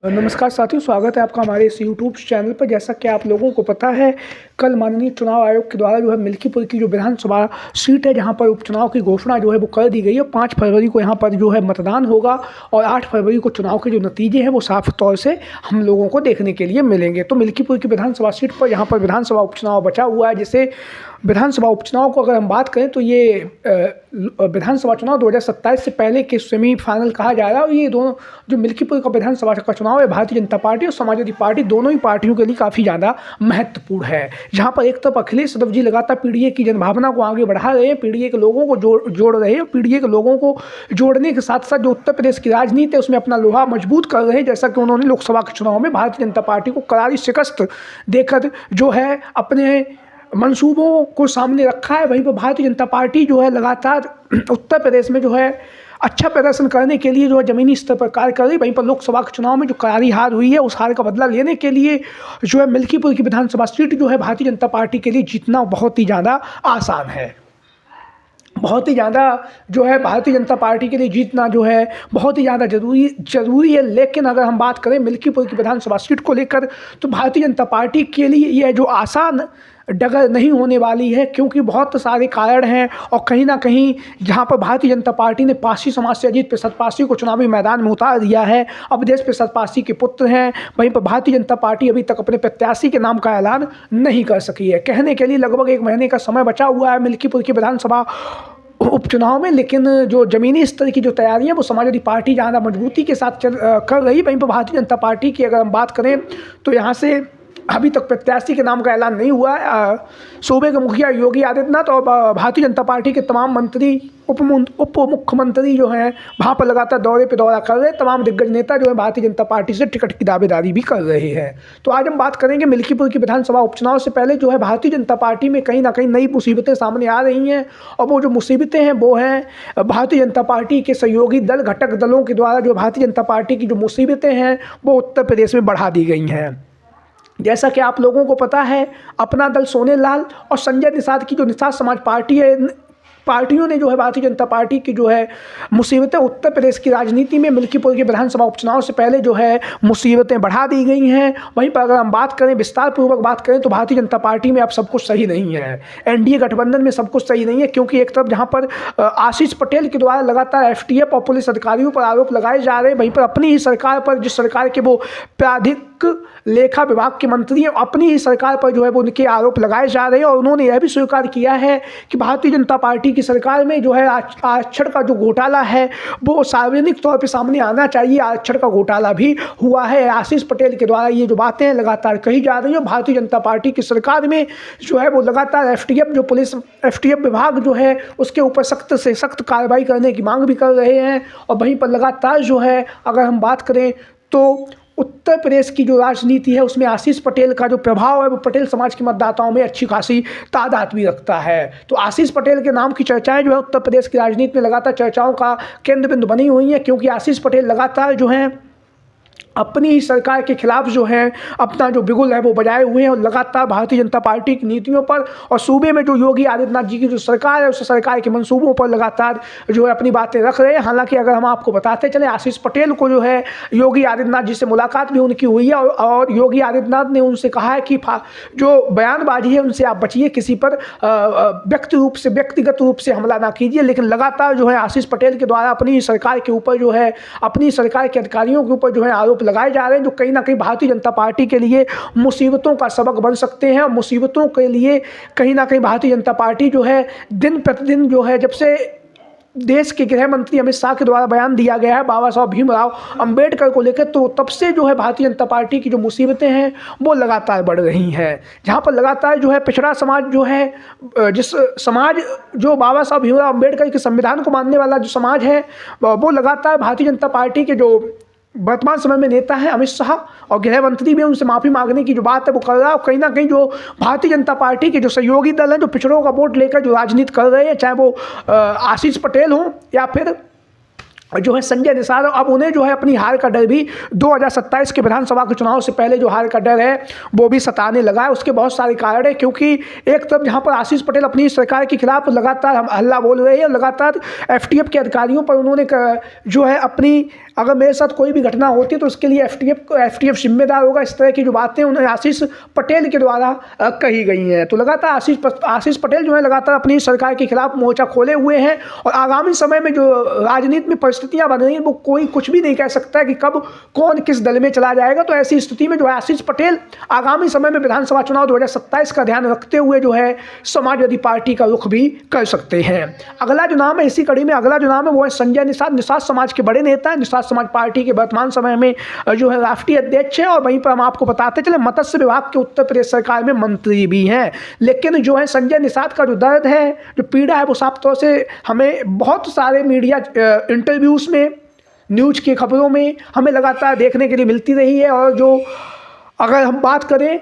नमस्कार साथियों, स्वागत है आपका हमारे इस यूट्यूब चैनल पर। जैसा कि आप लोगों को पता है, कल माननीय चुनाव आयोग के द्वारा जो है मिल्कीपुर की जो विधानसभा सीट है, जहां पर उपचुनाव की घोषणा जो है वो कर दी गई है। 5 फरवरी को यहां पर जो है मतदान होगा और 8 फरवरी को चुनाव के जो नतीजे हैं वो साफ तौर से हम लोगों को देखने के लिए मिलेंगे। तो मिल्कीपुर की विधानसभा सीट पर यहाँ पर विधानसभा उपचुनाव बचा हुआ है, जिसे विधानसभा उपचुनाव को अगर हम बात करें तो ये विधानसभा चुनाव 2027 से पहले के सेमीफाइनल कहा जा रहा है। और ये दोनों जो मिल्कीपुर का विधानसभा का चुनाव है, भारतीय जनता पार्टी और समाजवादी पार्टी दोनों ही पार्टियों के लिए काफ़ी ज़्यादा महत्वपूर्ण है। जहाँ पर एक तरफ अखिलेश यादव जी लगातार पीडीए की जनभावना को आगे बढ़ा रहे हैं, पीडीए के लोगों को जोड़ रहे हैं। पीडीए के लोगों को जोड़ने के साथ साथ जो उत्तर प्रदेश की राजनीति है उसमें अपना लोहा मजबूत कर रहे हैं। जैसा कि उन्होंने लोकसभा के चुनाव में भारतीय जनता पार्टी को करारी शिकस्त देकर जो है अपने मंसूबों को सामने रखा है। वहीं पर भारतीय जनता पार्टी जो है लगातार उत्तर प्रदेश में जो है अच्छा प्रदर्शन करने के लिए जो है ज़मीनी स्तर पर कार्य कर रही है। वहीं पर लोकसभा के चुनाव में जो करारी हार हुई है, उस हार का बदला लेने के लिए जो है मिल्कीपुर की विधानसभा सीट जो है भारतीय जनता पार्टी के लिए जीतना बहुत ही ज़्यादा आसान है। बहुत ही ज़्यादा जो है भारतीय जनता पार्टी के लिए जीतना जो है बहुत ही ज़्यादा ज़रूरी है। लेकिन अगर हम बात करें मिल्कीपुर की विधानसभा सीट को लेकर, तो भारतीय जनता पार्टी के लिए यह जो आसान डगर नहीं होने वाली है, क्योंकि बहुत सारे कारण हैं। और कहीं ना कहीं जहां पर भारतीय जनता पार्टी ने पारसी समाज से अजीत प्रसाद पारसी को चुनावी मैदान में उतार दिया है, अवधेश प्रसाद पारसी के पुत्र हैं, वहीं पर भारतीय जनता पार्टी अभी तक अपने प्रत्याशी के नाम का ऐलान नहीं कर सकी है। कहने के लिए लगभग 1 महीने का समय बचा हुआ है मिल्कीपुर की विधानसभा उपचुनाव में, लेकिन जो ज़मीनी स्तर की जो तैयारियां वो समाजवादी पार्टी ज़्यादा मजबूती के साथ कर रही है। वहीं पर भारतीय जनता पार्टी की अगर हम बात करें तो यहाँ से अभी तक प्रत्याशी के नाम का ऐलान नहीं हुआ है। सूबे के मुखिया योगी आदित्यनाथ और भारतीय जनता पार्टी के तमाम मंत्री उप मुख्यमंत्री जो हैं वहाँ पर लगातार दौरे पे दौरा कर रहे हैं। तमाम दिग्गज नेता जो है भारतीय जनता पार्टी से टिकट की दावेदारी भी कर रहे हैं। तो आज हम बात करेंगे मिल्कीपुर की विधानसभा उपचुनाव से पहले जो है भारतीय जनता पार्टी में कहीं ना कहीं नई मुसीबतें सामने आ रही हैं। और वो जो मुसीबतें हैं वो हैं भारतीय जनता पार्टी के सहयोगी दल घटक दलों के द्वारा जो भारतीय जनता पार्टी की जो मुसीबतें हैं वो उत्तर प्रदेश में बढ़ा दी गई हैं। जैसा कि आप लोगों को पता है, अपना दल सोनेलाल और संजय निषाद की जो निषाद समाज पार्टी है, पार्टियों ने जो है भारतीय जनता पार्टी की जो है मुसीबतें उत्तर प्रदेश की राजनीति में मिल्कीपुर के विधानसभा उपचुनाव से पहले जो है मुसीबतें बढ़ा दी गई हैं। वहीं पर अगर हम बात करें, विस्तार पूर्वक बात करें, तो भारतीय जनता पार्टी में अब सब कुछ सही नहीं है। एनडीए गठबंधन में सब कुछ सही नहीं है, क्योंकि एक तरफ जहां पर आशीष पटेल के द्वारा लगातार एफटीएफ और पुलिस अधिकारियों पर आरोप लगाए जा रहे हैं, वहीं पर अपनी ही सरकार पर, जिस सरकार के वो प्राधिक लेखा विभाग के मंत्री हैं, अपनी ही सरकार पर जो है वो उनके आरोप लगाए जा रहे हैं। और उन्होंने यह भी स्वीकार किया है कि भारतीय जनता पार्टी की सरकार में जो है आरक्षण का जो घोटाला है वो सार्वजनिक तौर पे सामने आना चाहिए। आरक्षण का घोटाला भी हुआ है। आशीष पटेल के द्वारा ये जो बातें लगातार कही जा रही हैं, भारतीय जनता पार्टी की सरकार में जो है वो लगातार एफटीएफ जो पुलिस एफटीएफ विभाग जो है उसके ऊपर सख्त से सख्त कार्रवाई करने की मांग भी कर रहे हैं। और वहीं पर लगातार जो है अगर हम बात करें तो उत्तर प्रदेश की जो राजनीति है उसमें आशीष पटेल का जो प्रभाव है वो पटेल समाज के मतदाताओं में अच्छी खासी तादाद भी रखता है। तो आशीष पटेल के नाम की चर्चाएं जो है उत्तर प्रदेश की राजनीति में लगातार चर्चाओं का केंद्र बिंदु बनी हुई हैं, क्योंकि आशीष पटेल लगातार जो हैं अपनी ही सरकार के खिलाफ जो है अपना जो बिगुल है वो बजाए हुए हैं और लगातार भारतीय जनता पार्टी की नीतियों पर और सूबे में जो योगी आदित्यनाथ जी की जो सरकार है उस सरकार के मंसूबों पर लगातार जो है अपनी बातें रख रहे हैं। हालांकि अगर हम आपको बताते चलें, आशीष पटेल को जो है योगी आदित्यनाथ जी से मुलाकात भी उनकी हुई है और योगी आदित्यनाथ ने उनसे कहा है कि जो बयानबाजी है उनसे आप बचिए, किसी पर व्यक्तिगत रूप से हमला ना कीजिए। लेकिन लगातार जो है आशीष पटेल के द्वारा अपनी सरकार के ऊपर जो है अपनी सरकार के अधिकारियों के ऊपर जो है आरोप लगाए जा रहे हैं, जो कहीं ना कहीं भारतीय जनता पार्टी के लिए मुसीबतों का सबक बन सकते हैं। और मुसीबतों के लिए कहीं ना कहीं भारतीय जनता पार्टी जो है दिन प्रतिदिन जो है, जब से देश के गृह मंत्री अमित शाह के द्वारा बयान दिया गया है बाबा साहब भीमराव अंबेडकर को लेकर, तो तब से जो है भारतीय जनता पार्टी की जो मुसीबतें हैं वो लगातार बढ़ रही हैं। जहाँ पर लगातार जो है पिछड़ा समाज जो है, जिस समाज जो बाबा साहब भीमराव अंबेडकर के संविधान को मानने वाला जो समाज है, वो लगातार भारतीय जनता पार्टी के जो वर्तमान समय में नेता है अमित शाह और गृह मंत्री भी उनसे माफ़ी मांगने की जो बात है वो कर रहा है। और कहीं ना कहीं जो भारतीय जनता पार्टी के जो सहयोगी दल हैं, जो पिछड़ों का वोट लेकर जो राजनीति कर रहे हैं, चाहे वो आशीष पटेल हों या फिर जो है संजय निषाद, अब उन्हें जो है अपनी हार का डर भी 2027 के विधानसभा के चुनाव से पहले जो हार का डर है वो भी सताने लगा है। उसके बहुत सारे कारण हैं, क्योंकि एक तरफ जहां पर आशीष पटेल अपनी सरकार के खिलाफ लगातार हल्ला बोल रहे हैं, लगातार एफटीएफ के अधिकारियों पर उन्होंने जो है अपनी अगर मेरे साथ कोई भी घटना होती तो उसके लिए एफटीएफ जिम्मेदार होगा। इस तरह की जो बातें उन्हें आशीष पटेल के द्वारा कही गई हैं। तो लगातार आशीष पटेल जो है लगातार अपनी सरकार के खिलाफ मोर्चा खोले हुए हैं और आगामी समय में जो राजनीति में परिस्थितियां बन रही हैं वो कोई कुछ भी नहीं कह सकता कि कब कौन किस दल में चला जाएगा। तो ऐसी स्थिति में जो है आशीष पटेल आगामी समय में विधानसभा चुनाव 2027 का ध्यान रखते हुए जो है समाजवादी पार्टी का रुख भी कर सकते हैं। अगला जो नाम है इसी कड़ी में अगला जो नाम है वो है संजय निषाद। निषाद समाज के बड़े नेता हैं। निषाद समाज पार्टी के वर्तमान समय में जो है राष्ट्रीय अध्यक्ष है और वहीं पर हम आपको बताते चले मत्स्य विभाग के उत्तर प्रदेश सरकार में मंत्री भी हैं। लेकिन जो है संजय निषाद का जो दर्द है, जो पीड़ा है, वो साफ तौर से हमें बहुत सारे मीडिया इंटरव्यूज में, न्यूज़ की खबरों में हमें लगातार देखने के लिए मिलती रही है। और जो अगर हम बात करें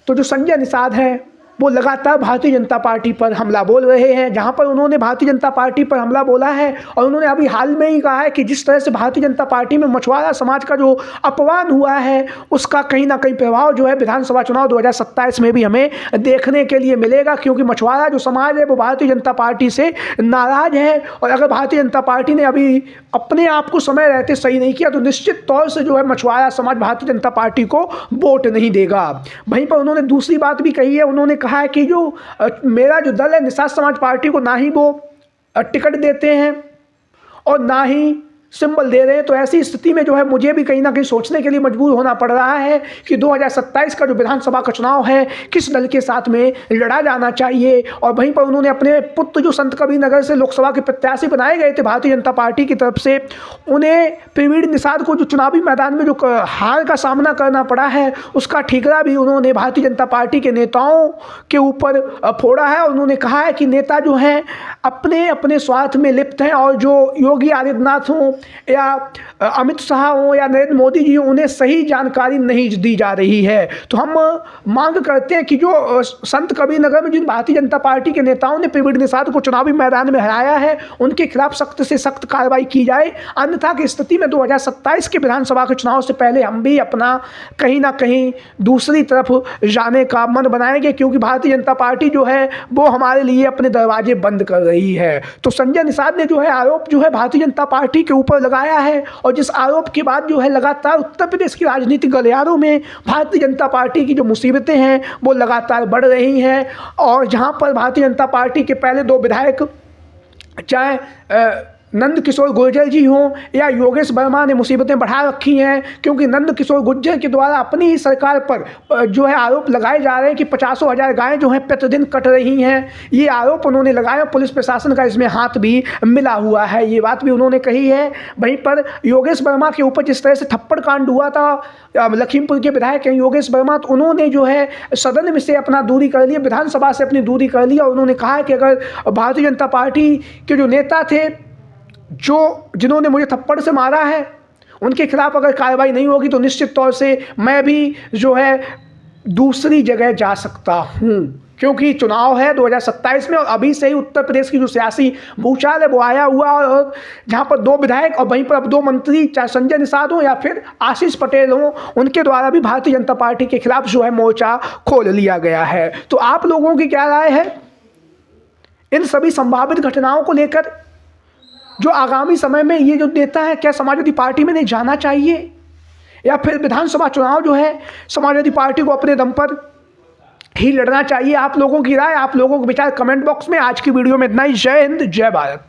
तो जो संजय निषाद हैं वो लगातार भारतीय जनता पार्टी पर हमला बोल रहे हैं। जहां पर उन्होंने भारतीय जनता पार्टी पर हमला बोला है और उन्होंने अभी हाल में ही कहा है कि जिस तरह से भारतीय जनता पार्टी में मछुआरा समाज का जो अपमान हुआ है उसका कहीं ना कहीं प्रभाव जो है विधानसभा चुनाव 2027 में भी हमें देखने के लिए मिलेगा। क्योंकि मछुआरा जो समाज है वो भारतीय जनता पार्टी से नाराज है और अगर भारतीय जनता पार्टी ने अभी अपने आप को समय रहते सही नहीं किया तो निश्चित तौर से जो है मछुआरा समाज भारतीय जनता पार्टी को वोट नहीं देगा। वहीं पर उन्होंने दूसरी बात भी कही है। उन्होंने कहा है कि जो मेरा जो दल है निषाद समाज पार्टी को ना ही वो टिकट देते हैं और ना ही सिंबल दे रहे हैं। तो ऐसी स्थिति में जो है मुझे भी कहीं ना कहीं सोचने के लिए मजबूर होना पड़ रहा है कि 2027 का जो विधानसभा का चुनाव है किस दल के साथ में लड़ा जाना चाहिए। और वहीं पर उन्होंने अपने पुत्र जो संत कबीर नगर से लोकसभा के प्रत्याशी बनाए गए थे भारतीय जनता पार्टी की तरफ से, उन्हें प्रवीण निषाद को जो चुनावी मैदान में जो हार का सामना करना पड़ा है उसका ठीकरा भी उन्होंने भारतीय जनता पार्टी के नेताओं के ऊपर फोड़ा है। और उन्होंने कहा है कि नेता जो हैं अपने अपने स्वार्थ में लिप्त हैं और जो योगी आदित्यनाथ हों या अमित शाह हो या नरेंद्र मोदी जी उन्हें सही जानकारी नहीं दी जा रही है। तो हम मांग करते हैं कि जो संत कबीर नगर में जिन भारतीय जनता पार्टी के नेताओं ने प्रवीण निषाद को चुनावी मैदान में हराया है उनके खिलाफ सख्त से सख्त कार्रवाई की जाए। अन्यथा की स्थिति में 2027 के विधानसभा के चुनाव से पहले हम भी अपना कहीं ना कहीं दूसरी तरफ जाने का मन बनाएंगे। क्योंकि भारतीय जनता पार्टी जो है वो हमारे लिए अपने दरवाजे बंद कर रही है। तो संजय निषाद ने जो है आरोप जो है भारतीय जनता पार्टी के ऊपर लगाया है और जिस आरोप के बाद जो है लगातार उत्तर प्रदेश की राजनीतिक गलियारों में भारतीय जनता पार्टी की जो मुसीबतें हैं वो लगातार बढ़ रही हैं। और जहां पर भारतीय जनता पार्टी के पहले 2 विधायक चाहे नंद किशोर गुर्जर जी हों या योगेश वर्मा ने मुसीबतें बढ़ा रखी हैं। क्योंकि नंद किशोर गुर्जर के द्वारा अपनी ही सरकार पर जो है आरोप लगाए जा रहे हैं कि 50,000 गायें जो हैं प्रतिदिन कट रही हैं। ये आरोप उन्होंने लगाया। पुलिस प्रशासन का इसमें हाथ भी मिला हुआ है, ये बात भी उन्होंने कही है। वहीं पर योगेश वर्मा के ऊपर जिस तरह से थप्पड़ कांड हुआ था, लखीमपुर के विधायक हैं योगेश वर्मा, तो उन्होंने जो है सदन में से अपना दूरी कर लिया, विधानसभा से अपनी दूरी कर लिया। और उन्होंने कहा कि अगर भारतीय जनता पार्टी के जो नेता थे जिन्होंने मुझे थप्पड़ से मारा है उनके खिलाफ अगर कार्रवाई नहीं होगी तो निश्चित तौर से मैं भी जो है दूसरी जगह जा सकता हूं। क्योंकि चुनाव है 2027 में और अभी से ही उत्तर प्रदेश की जो सियासी भूचाल है वो आया हुआ और जहां पर 2 विधायक और वहीं पर अब 2 मंत्री, चाहे संजय निषाद हो या फिर आशीष पटेल हो, उनके द्वारा भी भारतीय जनता पार्टी के खिलाफ जो है मोर्चा खोल लिया गया है। तो आप लोगों की क्या राय है इन सभी संभावित घटनाओं को लेकर? जो आगामी समय में ये जो नेता है क्या समाजवादी पार्टी में नहीं जाना चाहिए या फिर विधानसभा चुनाव जो है समाजवादी पार्टी को अपने दम पर ही लड़ना चाहिए? आप लोगों की राय, आप लोगों के विचार कमेंट बॉक्स में। आज की वीडियो में इतना ही। जय हिंद, जय भारत।